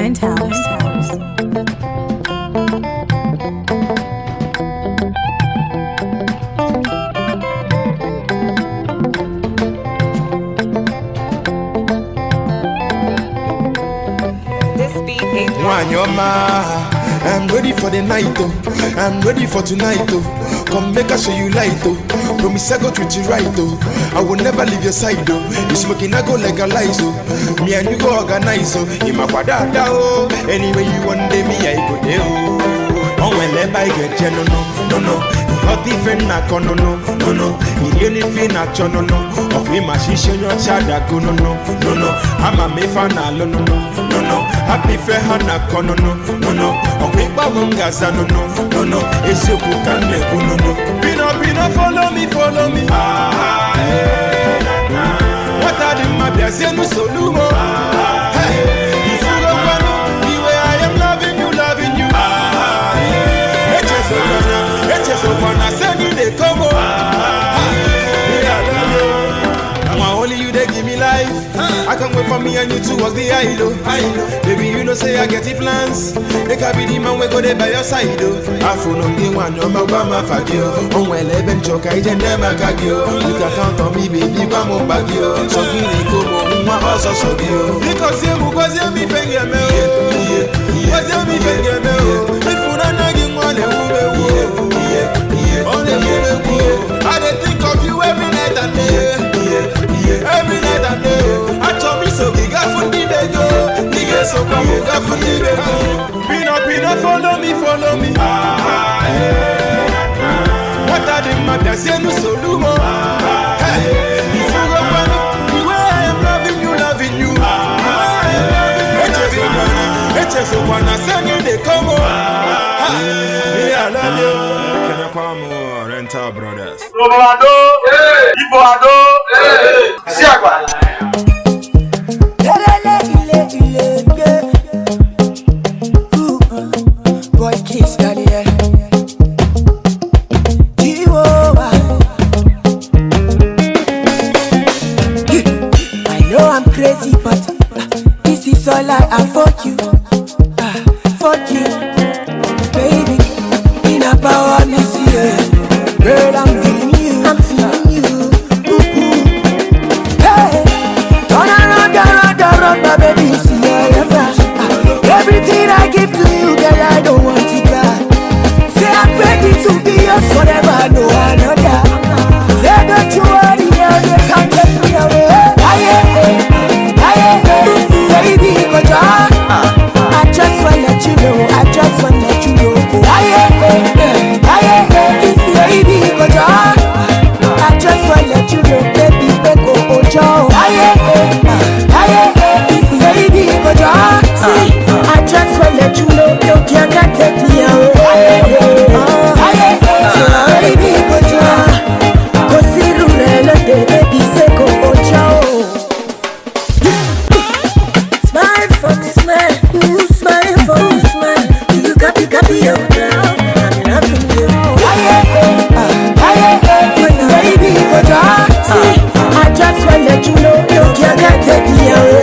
Penthouse. I'm ready for the night, oh. I'm ready for tonight, oh. Come make us show you light, oh. Promise I go treat you right, oh. I will never leave your side, oh. You smoking, I go legalize, oh. Me and you go organize, oh. In my quadada, oh. Anyway you want day, me I go there, oh. Oh, when I get no, no, no. Not even na kono, no, no, no. Anything na chono, no. Of me, my shisha, your child, go, no, no, no, no. I'm a me fan, no, no, no, no. Happy fair hana kono, no, no, no. Of me, babungaza, no, no, no, no. It's you who can make, no, no. Pino, follow me. Ah, hey, what are the mabias, no solumo? Hey, if you don't want the way I am loving you. Ah, hey, so when I send you they come on, only you they give me life. I can't wait for me and you to walk the idol. Baby, you know say I get the plans. They can be the man we go there by your side. I phone on the one your mama fagio. On well even choke I just never kagio. You can count on me, baby, come on bagio. So you come on, my house so you. Because you me finger me. Because you me finger me. If you don't know you want to I think of you every night and day. Every night and day. I told me so big up for the day. Nigga so come up for the day. Pino, follow me. Ah, hey. What are the matters? You know so lumo. Hey, if you go back, the way I am loving you. It's just one I send you they come on. Me I love you. Can I come on? Rental Brothers. Roboado, Iboado, Siagwa. Boy, kiss daddy. I know I'm crazy, but this is all I afford you. Fuck you, baby. In a power, me see you. Girl, I'm feeling you. Hey, turn around, my baby, see your flash. Everything I give to you, girl, I don't want it back. Say I'm ready to be yours forever, no another. Say don't you worry, girl, they can't take me away. Baby, go down. I just wanna let you know. Baby, go down. I just wanna let you know, baby, go down. Baby, go down. See, I just wanna let you know, you can't take me away. Baby, go down. Go see the baby, say go down. Smile for me, smile. Smile for me, smile. You copy your girl. I'm loving you. Baby, go down. See, I just wanna let you know, you can't take me away.